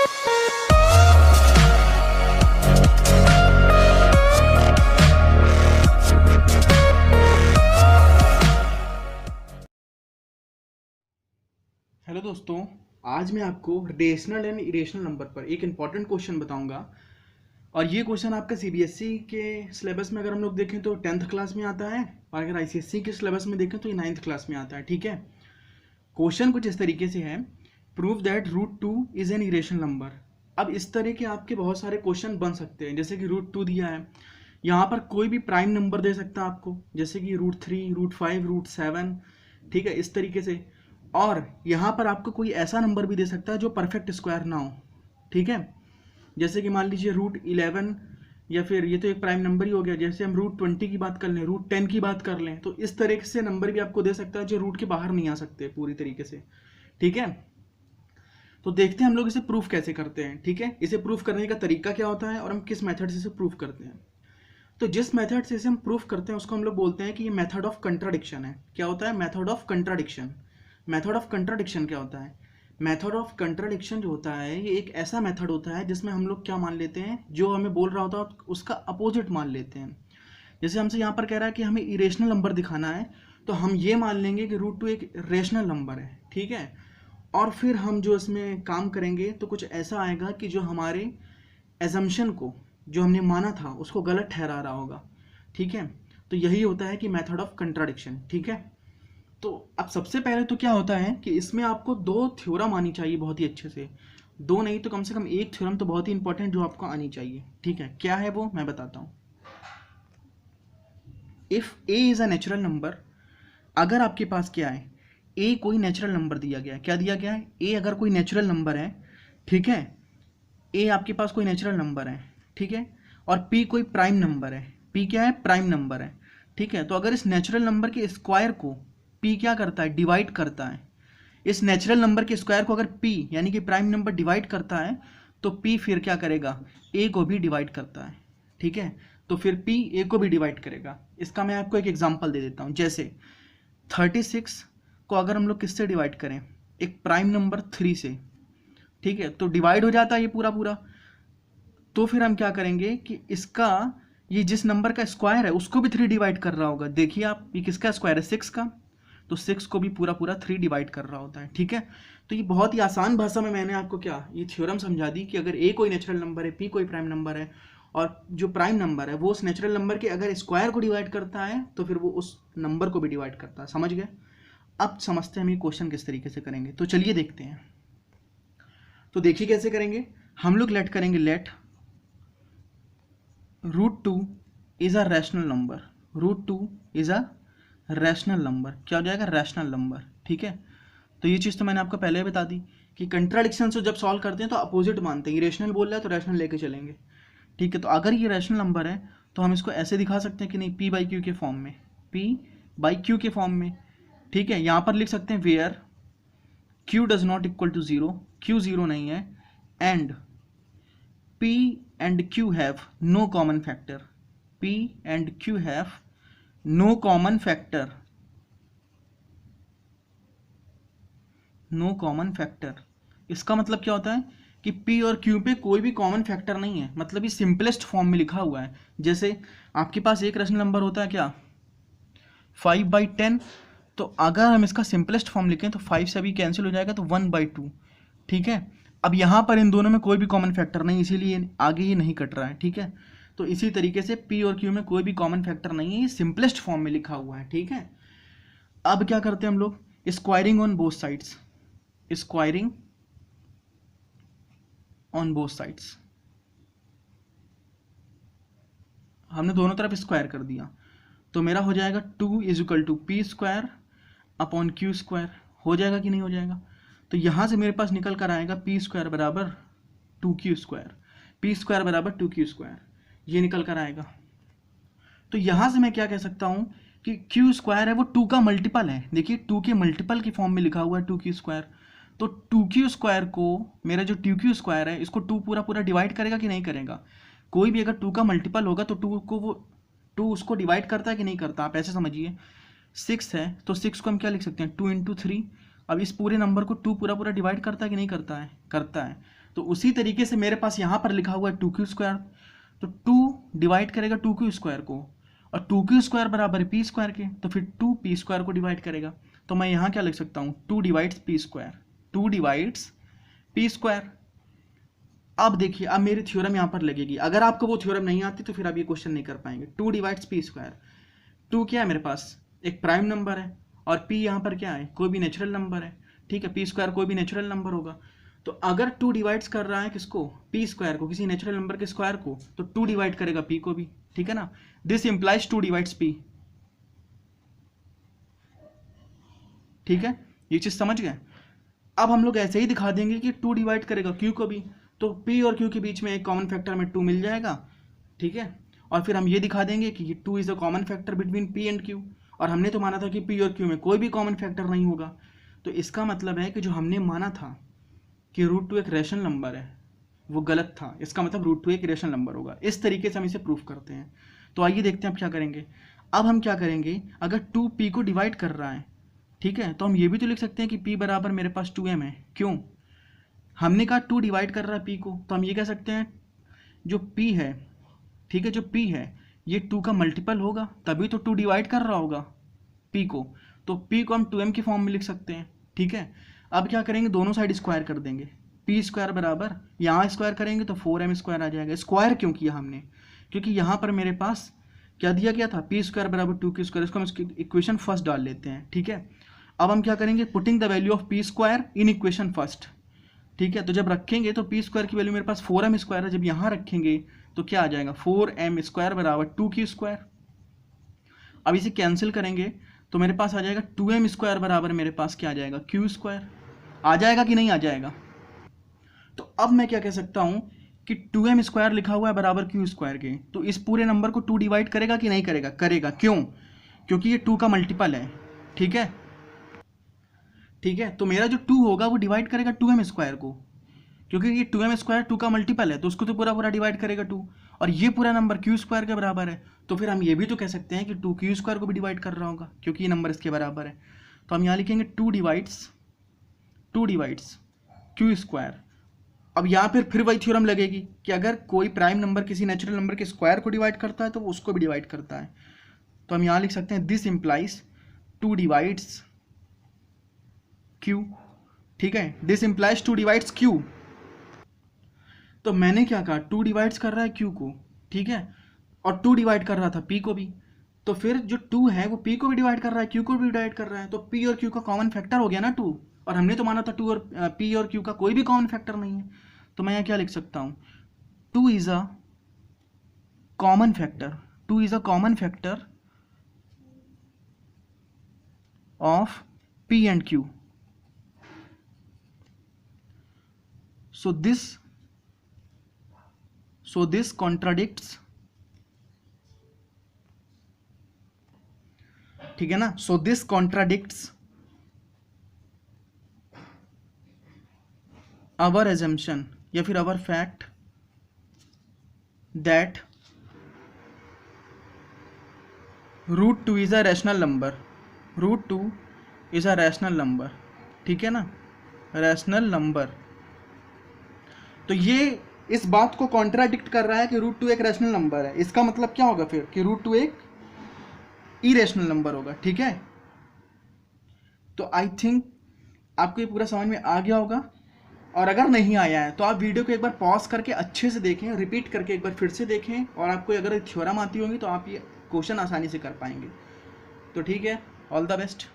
Hello दोस्तों, आज मैं आपको रेशनल एंड इरेशनल नंबर पर एक इम्पॉर्टेंट क्वेश्चन बताऊंगा। और ये क्वेश्चन आपका सीबीएसई के सिलेबस में अगर हम लोग देखें तो 10th क्लास में आता है, और अगर आईसीएसई के सिलेबस में देखें तो ये 9th क्लास में आता है। ठीक है, क्वेश्चन कुछ इस तरीके से है, prove that √2 is an irrational number. अब इस तरह के आपके बहुत सारे क्वेश्चन बन सकते हैं, जैसे कि √2 दिया है, यहाँ पर कोई भी प्राइम नंबर दे सकता है आपको, जैसे कि √3, √5, √7। ठीक है, इस तरीके से। और यहाँ पर आपको कोई ऐसा नंबर भी दे सकता है जो परफेक्ट स्क्वायर ना हो। ठीक है, जैसे कि मान लीजिए √11, या फिर ये तो एक प्राइम नंबर ही हो गया। जैसे हम √20 की बात कर लें, √10 की बात कर लें, तो इस तरह से नंबर भी आपको दे सकता है जो रूट के बाहर नहीं आ सकते पूरी तरीके से। ठीक है, तो देखते हैं हम लोग इसे प्रूफ कैसे करते हैं। ठीक है, इसे प्रूफ करने का तरीका क्या होता है और हम किस मेथड से इसे प्रूफ करते हैं। तो जिस मेथड से इसे हम प्रूफ करते हैं उसको हम लोग बोलते हैं कि ये मेथड ऑफ कंट्राडिक्शन है। क्या होता है? Method of contradiction. Method of contradiction क्या होता है? मेथड ऑफ कंट्राडिक्शन जो होता है ये एक ऐसा मेथड होता है जिसमें हम लोग क्या मान लेते हैं, जो हमें बोल रहा होता है उसका अपोजिट मान लेते हैं। जैसे हमसे यहाँ पर कह रहा है कि हमें इरेशनल नंबर दिखाना है, तो हम ये मान लेंगे कि √2 एक रेशनल नंबर है। ठीक है, और फिर हम जो इसमें काम करेंगे तो कुछ ऐसा आएगा कि जो हमारे एजम्पशन को, जो हमने माना था, उसको गलत ठहरा रहा होगा। ठीक है, तो यही होता है कि मेथड ऑफ कंट्राडिक्शन। ठीक है, तो अब सबसे पहले तो क्या होता है कि इसमें आपको दो थ्योरम आनी चाहिए बहुत ही अच्छे से। दो नहीं तो कम से कम एक थ्योरम तो बहुत ही इंपॉर्टेंट जो आपको आनी चाहिए। ठीक है, क्या है वो मैं बताता हूँ। If A is a natural number, अगर आपके पास क्या है, ए कोई नेचुरल नंबर दिया गया है। क्या दिया गया है? ए अगर कोई नेचुरल नंबर है, ठीक है, ए आपके पास कोई नेचुरल नंबर है, ठीक है, और पी कोई प्राइम नंबर है। पी क्या है? प्राइम नंबर है। ठीक है, तो अगर इस नेचुरल नंबर के स्क्वायर को पी क्या करता है? डिवाइड करता है। इस नेचुरल नंबर के स्क्वायर को अगर पी यानी कि प्राइम नंबर डिवाइड करता है, तो पी फिर क्या करेगा? ए को भी डिवाइड करता है। ठीक है, तो फिर पी ए को भी डिवाइड करेगा। इसका मैं आपको एक एग्जांपल दे देता हूँ। जैसे 36 को अगर हम लोग किससे डिवाइड करें? एक प्राइम नंबर 3 से। ठीक है, तो डिवाइड हो जाता है ये पूरा पूरा। तो फिर हम क्या करेंगे कि इसका, ये जिस नंबर का स्क्वायर है उसको भी 3 डिवाइड कर रहा होगा। देखिए आप, ये किसका स्क्वायर है? 6 का, तो 6 को भी पूरा पूरा 3 डिवाइड कर रहा होता है। ठीक है, तो ये बहुत ही आसान भाषा में मैंने आपको क्या ये थ्योरम समझा दी कि अगर ए कोई नेचुरल नंबर है, पी कोई प्राइम नंबर है, और जो प्राइम नंबर है वो उस नेचुरल नंबर के अगर स्क्वायर को डिवाइड करता है तो फिर वो उस नंबर को भी डिवाइड करता है। समझ गए? अब समझते हैं हम ये क्वेश्चन किस तरीके से करेंगे, तो चलिए देखते हैं। तो देखिए कैसे करेंगे हम लोग। लेट करेंगे, let √2 is a rational number. √2 is a rational number. क्या हो जाएगा? Rational number. ठीक है, तो ये चीज़ तो मैंने आपको पहले ही बता दी कि कंट्राडिक्शन से जब सॉल्व करते हैं तो अपोजिट मानते हैं। इरेशनल बोल रहा है तो रैशनल लेके चलेंगे। ठीक है, तो अगर ये रैशनल नंबर है तो हम इसको ऐसे दिखा सकते हैं कि नहीं, p/q के फॉर्म में, p/q के फॉर्म में। ठीक है, यहाँ पर लिख सकते हैं where q does not equal to 0, q 0 नहीं है, and p and q have no common factor, p and q have no common factor, no common factor। इसका मतलब क्या होता है कि p और q पे कोई भी कॉमन फैक्टर नहीं है, मतलब ये सिंपलेस्ट फॉर्म में लिखा हुआ है। जैसे आपके पास एक रैशनल नंबर होता है क्या? 5/10, तो अगर हम इसका सिंपलेस्ट फॉर्म लिखें तो 5 से भी कैंसिल हो जाएगा, तो 1/2। ठीक है, अब यहाँ पर इन दोनों में कोई भी कॉमन फैक्टर नहीं, इसीलिए आगे ये नहीं कट रहा है। ठीक है, तो इसी तरीके से p और q में कोई भी कॉमन फैक्टर नहीं है, ये सिंपलेस्ट फॉर्म में लिखा हुआ है। ठीक है, अब क्या करते हैं हम लोग? Squaring on both sides. Squaring on both sides, हमने दोनों तरफ स्क्वायर कर दिया, तो मेरा हो जाएगा 2 = p² अपॉन q²। हो जाएगा कि नहीं हो जाएगा? तो यहाँ से मेरे पास निकल कर आएगा p² बराबर 2q², p² बराबर 2q², ये निकल कर आएगा। तो यहाँ से मैं क्या कह सकता हूँ कि q² है वो 2 का मल्टीपल है। देखिए 2 के मल्टीपल की फॉर्म में लिखा हुआ है 2q², तो 2q² को, मेरा जो 2q² है, इसको 2 पूरा पूरा डिवाइड करेगा कि नहीं करेगा? कोई भी अगर 2 का मल्टीपल होगा तो 2 को वो 2 उसको डिवाइड करता है कि नहीं करता? आप ऐसे समझिए, 6 है तो 6 को हम क्या लिख सकते हैं? 2 × 3। अब इस पूरे नंबर को 2 पूरा पूरा डिवाइड करता है कि नहीं करता है? करता है। तो उसी तरीके से मेरे पास यहाँ पर लिखा हुआ है 2q², तो 2 डिवाइड करेगा 2q² को, और 2q² बराबर p² के, तो फिर 2p² को डिवाइड करेगा। तो मैं यहाँ क्या लिख सकता हूँ, 2 डिवाइड्स p², 2 डिवाइड्स p²। अब देखिए, अब मेरी थ्योरम यहाँ पर लगेगी। अगर आपको वो थ्योरम नहीं आती तो फिर आप ये क्वेश्चन नहीं कर पाएंगे। 2 डिवाइड्स p², 2 क्या है मेरे पास, एक प्राइम नंबर है, और p यहाँ पर क्या है, कोई भी नेचुरल नंबर है, ठीक है, p² कोई भी नेचुरल नंबर होगा। तो अगर 2 डिवाइड्स कर रहा है किसको, p² को, किसी नेचुरल नंबर के स्क्वायर को, तो 2 डिवाइड करेगा p को भी, ठीक है ना। दिस इंप्लाइज 2 डिवाइड्स p, ठीक है, ये चीज समझ गए। अब हम लोग ऐसे ही दिखा देंगे कि 2 डिवाइड करेगा q को भी, तो p और q के बीच में एक कॉमन फैक्टर में 2 मिल जाएगा, ठीक है। और फिर हम ये दिखा देंगे कि 2 is a common factor between p and q, और हमने तो माना था कि p और q में कोई भी कॉमन फैक्टर नहीं होगा। तो इसका मतलब है कि जो हमने माना था कि √2 एक रैशनल नंबर है, वो गलत था। इसका मतलब √2 एक रैशनल नंबर होगा। इस तरीके से हम इसे प्रूफ करते हैं। तो आइए देखते हैं अब क्या करेंगे। अब हम क्या करेंगे, अगर 2 p को डिवाइड कर रहा है, ठीक है, तो हम ये भी तो लिख सकते हैं कि p बराबर मेरे पास 2m है। क्यों, हमने कहा 2 डिवाइड कर रहा है p को, तो हम ये कह सकते हैं जो p है, ठीक है, जो p है ये 2 का मल्टीपल होगा, तभी तो 2 डिवाइड कर रहा होगा p को। तो p को हम 2m के फॉर्म में लिख सकते हैं, ठीक है। अब क्या करेंगे, दोनों साइड स्क्वायर कर देंगे, p² बराबर, यहाँ स्क्वायर करेंगे तो 4m² आ जाएगा। स्क्वायर क्यों किया हमने, क्योंकि यहाँ पर मेरे पास क्या दिया गया था, p² बराबर 2q²। इसको हम इक्वेशन फर्स्ट डाल लेते हैं, ठीक है। अब हम क्या करेंगे, putting the value of p² in equation first, ठीक है। तो जब रखेंगे तो p² की वैल्यू मेरे पास 4m² है, जब यहाँ रखेंगे तो क्या आ जाएगा, 4m² बराबर 2q²। अब इसे कैंसिल करेंगे तो मेरे पास आ जाएगा 2m² बराबर मेरे पास क्या आ जाएगा, q²। आ जाएगा कि नहीं आ जाएगा। तो अब मैं क्या कह सकता हूं कि 2m² लिखा हुआ है बराबर q² के, तो इस पूरे नंबर को 2 डिवाइड करेगा कि नहीं करेगा, करेगा। क्यों, क्योंकि ये 2 का मल्टीपल है, ठीक है, ठीक है। तो मेरा जो 2 होगा वो डिवाइड करेगा 2m² को, क्योंकि ये 2m² 2 का मल्टीपल है, तो उसको तो पूरा पूरा डिवाइड करेगा 2, और ये पूरा नंबर q² के बराबर है। तो फिर हम ये भी तो कह सकते हैं कि 2 q² को भी डिवाइड कर रहा होगा, क्योंकि ये नंबर इसके बराबर है। तो हम यहाँ लिखेंगे 2 डिवाइड्स q²। अब यहाँ फिर वही थ्योरम लगेगी कि अगर कोई प्राइम नंबर किसी नेचुरल नंबर के स्क्वायर को डिवाइड करता है तो वो उसको भी डिवाइड करता है। तो हम यहाँ लिख सकते हैं दिस इंप्लाइज 2 डिवाइड्स q, ठीक है, दिस इंप्लाइज 2 डिवाइड्स q। तो मैंने क्या कहा, 2 डिवाइड्स कर रहा है q को, ठीक है, और 2 डिवाइड कर रहा था p को भी। तो फिर जो 2 है वो p को भी डिवाइड कर रहा है, q को भी डिवाइड कर रहा है, तो p और q का कॉमन फैक्टर हो गया ना 2। और हमने तो माना था 2 और p और q का कोई भी कॉमन फैक्टर नहीं है। तो मैं यहाँ क्या लिख सकता हूँ, 2 is a common factor, 2 is a common factor of p and q। So this contradicts, ठीक है ना, so this contradicts our assumption या फिर our fact that √2 is a rational number, √2 is a rational number, ठीक है ना, rational number. तो ये इस बात को कॉन्ट्राडिक्ट कर रहा है कि √2 एक रैशनल नंबर है। इसका मतलब क्या होगा फिर कि √2 एक इरेशनल नंबर होगा, ठीक है। तो आई थिंक आपको ये पूरा समझ में आ गया होगा, और अगर नहीं आया है तो आप वीडियो को एक बार पॉज करके अच्छे से देखें, रिपीट करके एक बार फिर से देखें, और आपको अगर थ्योरम आती होगी तो आप ये क्वेश्चन आसानी से कर पाएंगे। तो ठीक है, ऑल द बेस्ट।